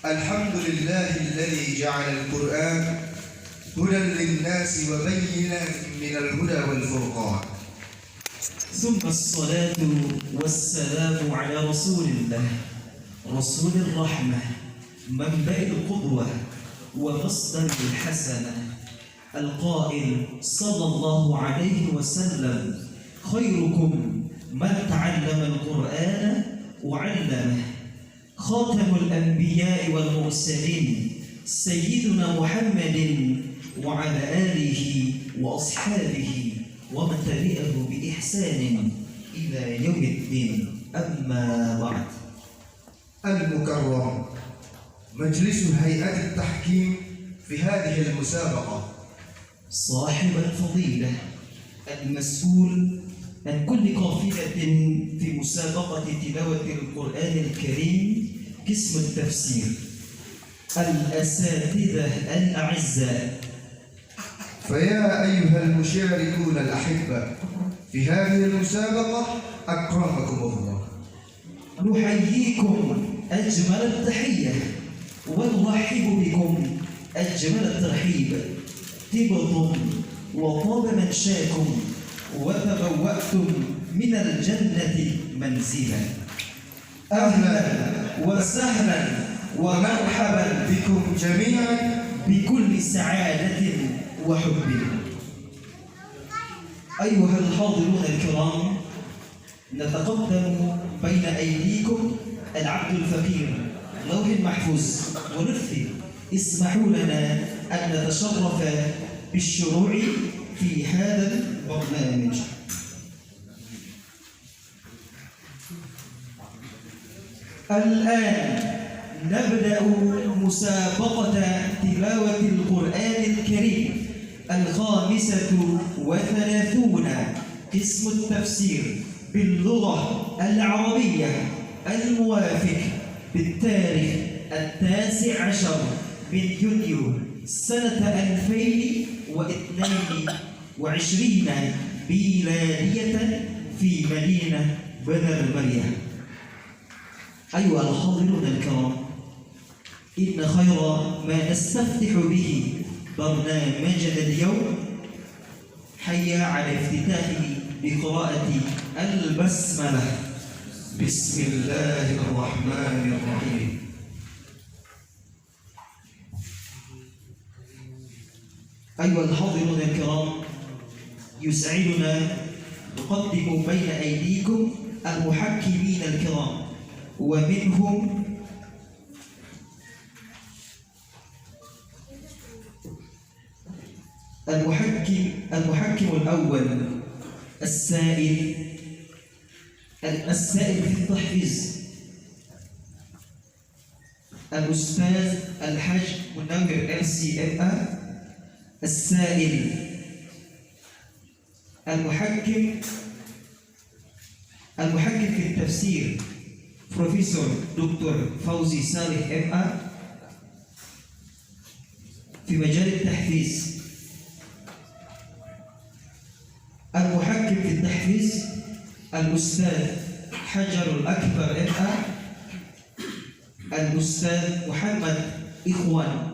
الحمد لله الذي جعل القرآن هدى للناس وبينا من الهدى والفرقان. ثم الصلاة والسلام على رسول الله، رسول الرحمة، منبع القدوة ومصدر الحسنة، القائل صلى الله عليه وسلم: خيركم من تعلم القرآن وعلمه. خاتم الأنبياء والمرسلين سيدنا محمد وعلى آله وأصحابه ومن تبعه بإحسان إلى يوم الدين. أما بعد. المكرم مجلس هيئة التحكيم في هذه المسابقة، صاحب الفضيلة المسؤول عن كل قافلة في مسابقة تلاوة القرآن الكريم قسم التفسير، الأساتذة الأعزاء، فيا أيها المشاركون الأحبة في هذه المسابقة أكرمكم الله، نحييكم أجمل التحية ونرحب بكم أجمل الترحيب. طبتم وطاب منشاكم وتبوأتم من الجنة منزلا. أهلا وسهلا ومرحبا بكم جميعا بكل سعادة وحب. أيها الحاضرون الكرام، نتقدم بين أيديكم العبد الفقير لوح المحفوظ ونرثي. اسمحوا لنا أن نتشرف بالشروع في هذا البرنامج. الآن نبدأ مسابقة تلاوة القرآن الكريم 35 قسم التفسير باللغة العربية، الموافق بالتاريخ 19 من يونيو سنة 2022 ميلادية في مدينة بني المريا. أيها الحاضرون الكرام، إن خير ما نستفتح به برنامجنا اليوم حي على افتتاحه بقراءة البسملة. بسم الله الرحمن الرحيم. أيها الحاضرون الكرام، يسعدنا نقدم بين أيديكم المحكمين الكرام، ومنهم المحكم الأول السائل في التحفيظ، الأستاذ الحاج منور LCMA. السائل المحكم في التفسير بروفيسور دكتور فوزي صالح MA. في مجال التحفيظ المحكم في التحفيظ الأستاذ حجر الأكبر MA، الأستاذ محمد إخوان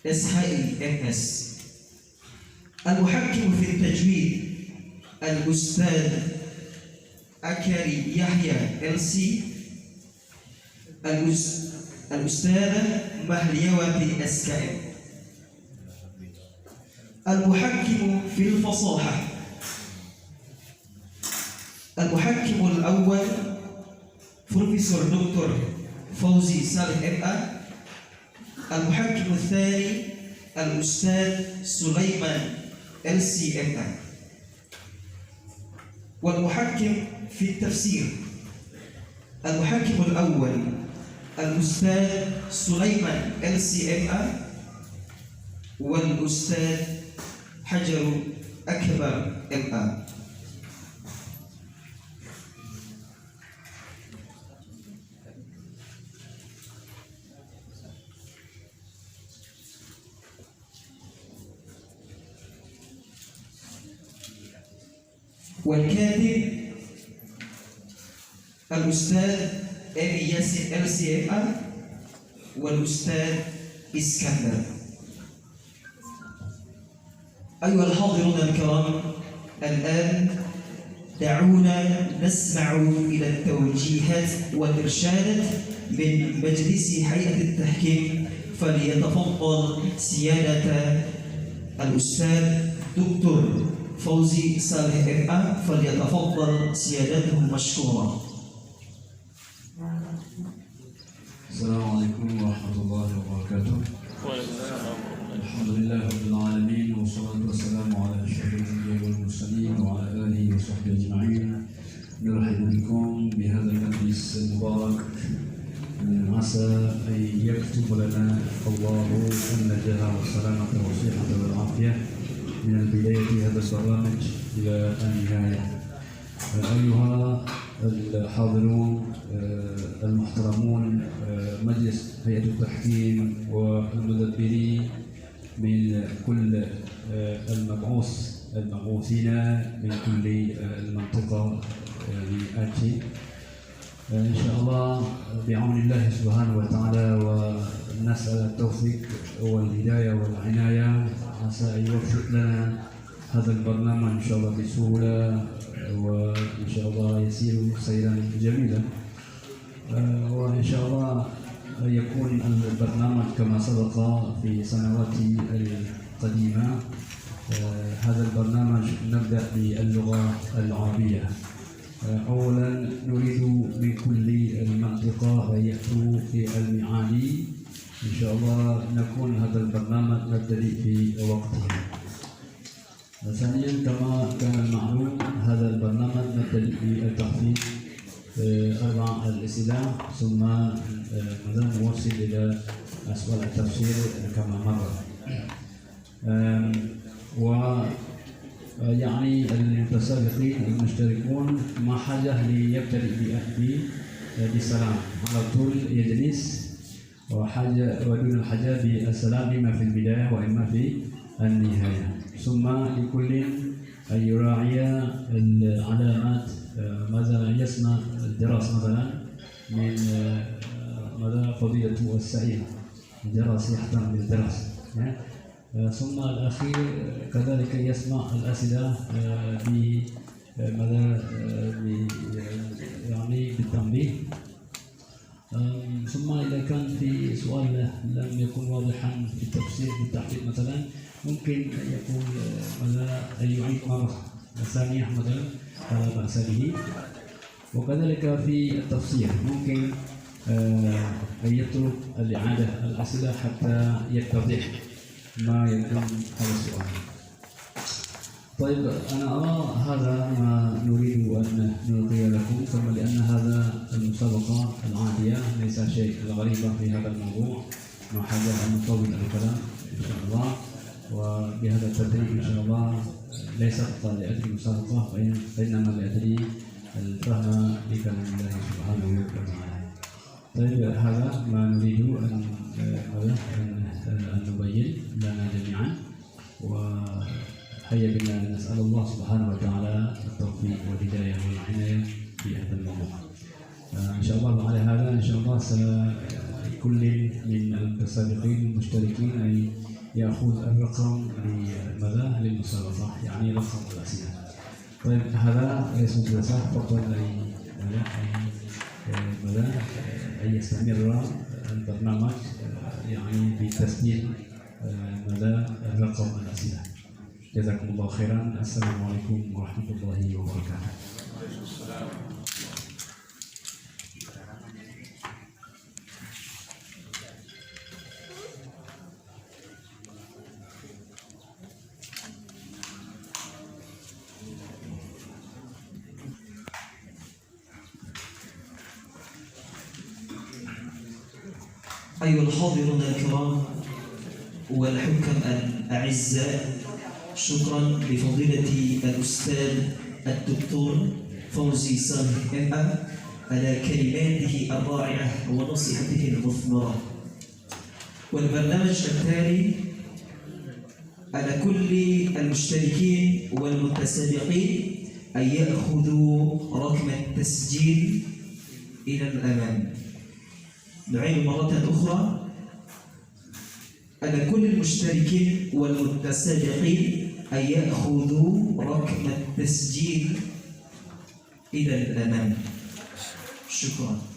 إسحاقي MS. المحكم في التجويد الأستاذ أكري يحيى LC، الأستاذة مهليواتي SKM. المحكم في الفصاحة المحكم الأول بروفيسور دكتور فوزي صالح MA. المحكم الثاني الأستاذ سليمان LCMA. والمحكم في التفسير المحكم الأول الأستاذ سليمان LCMA، والأستاذ حجر أكبر MA. والكاتب الأستاذ أبي ياسر LCMA، والأستاذ إسكندر. أيها الحاضرون الكرام، الآن دعونا نسمع إلى التوجيهات والإرشادات من مجلس هيئة التحكيم. فليتفضل سيادة الأستاذ دكتور فوزي صالح MA، فليتفضل سيادته مشكورا. السلام عليكم ورحمة الله وبركاته. الحمد لله رب العالمين، والصلاة والسلام على أشرف الأنبياء والمرسلين وعلى آله وصحبه أجمعين. نرحب بكم بهذا المجلس المبارك، عسى أن يكتب لنا الله النجاح والسلامة والصحة والعافية من البداية هذا البرنامج إلى النهاية. أيها الحاضرون المحترمون، مجلس هيئة التحكيم والمدبرين من كل المبعوثين من كل المنطقة آتي، إن شاء الله بعون الله سبحانه وتعالى، ونسأل التوفيق والهداية والعناية، عسى أن يوفق لنا هذا البرنامج إن شاء الله بسهولة، وإن شاء الله يسير سيرا جميلا، وإن شاء الله يكون البرنامج كما سبق في سنوات القديمة. هذا البرنامج نبدأ باللغة العربية. أولا نريد من كل المنطقة أن يأتوا في المعالي، إن شاء الله نكون هذا البرنامج نبتدئ في وقته. ثانيا كما كان المعلوم، هذا البرنامج نبتدئ بالتخفيف 4 الأسئلة، ثم نوصل إلى أسئلة التفسير كما مر. ويعني المتسابقين المشتركون ما حاجة ليبتدئ بالسلام على طول يجلس، ودون الحاجة بالسلام إما في البداية وإما في النهاية. ثم لكل أن يراعي العلامات، ماذا يسمى الجرس مثلا من ماذا فضيلة السعيد، الجرس يحترم بالجرس. ثم الأخير كذلك يسمع الأسئلة بماذا يعني بالتنبيه. ثم إذا كان في سؤال لم يكن واضحا في التفسير بالتحديد مثلا، ممكن يكون ماذا أن يعيد مرة ثانية مثلا، فلا بأس به. وكذلك في التفسير ممكن أن يترك الإعادة الأسئلة حتى يتضح ما يكون هذا السؤال. طيب، أنا أرى هذا ما نريد أن نلقي لكم، ثم لأن هذا المسابقة العادية ليس شيء غريبا في هذا الموضوع، ما حاجة أن نطول الكلام إن شاء الله. وبهذا التدريب إن شاء الله ليس فقط لأجل المسابقة، وإنما لأجل الفهم لكلام الله سبحانه وتعالى. طيب، هذا ما نريد أن نبين لنا جميعا، وهيا بنا نسأل الله سبحانه وتعالى التوفيق والهداية والعناية في هذا الموضوع. إن شاء الله على هذا إن شاء الله كل من المتسابقين المشتركين أن يأخذ الرقم للمسابقة، يعني رقم الأسئلة. طيب، هذا ليس مدرسة فقط أن يستمر البرنامج يعني بتسجيل رقم الأسئلة. جزاكم الله خيرا. السلام عليكم ورحمة الله وبركاته. أيها الحاضرون الكرام والحكام الأعزاء، شكرا لفضيلة الأستاذ الدكتور فوزي صالح MA على كلماته الرائعة ونصيحته المثمرة. والبرنامج التالي على كل المشتركين والمتسابقين أن يأخذوا رقم التسجيل إلى الأمام. نعيد مرة أخرى، على كل المشتركين والمتسابقين أن يأخذوا رقم التسجيل إلى الأمام. شكرا.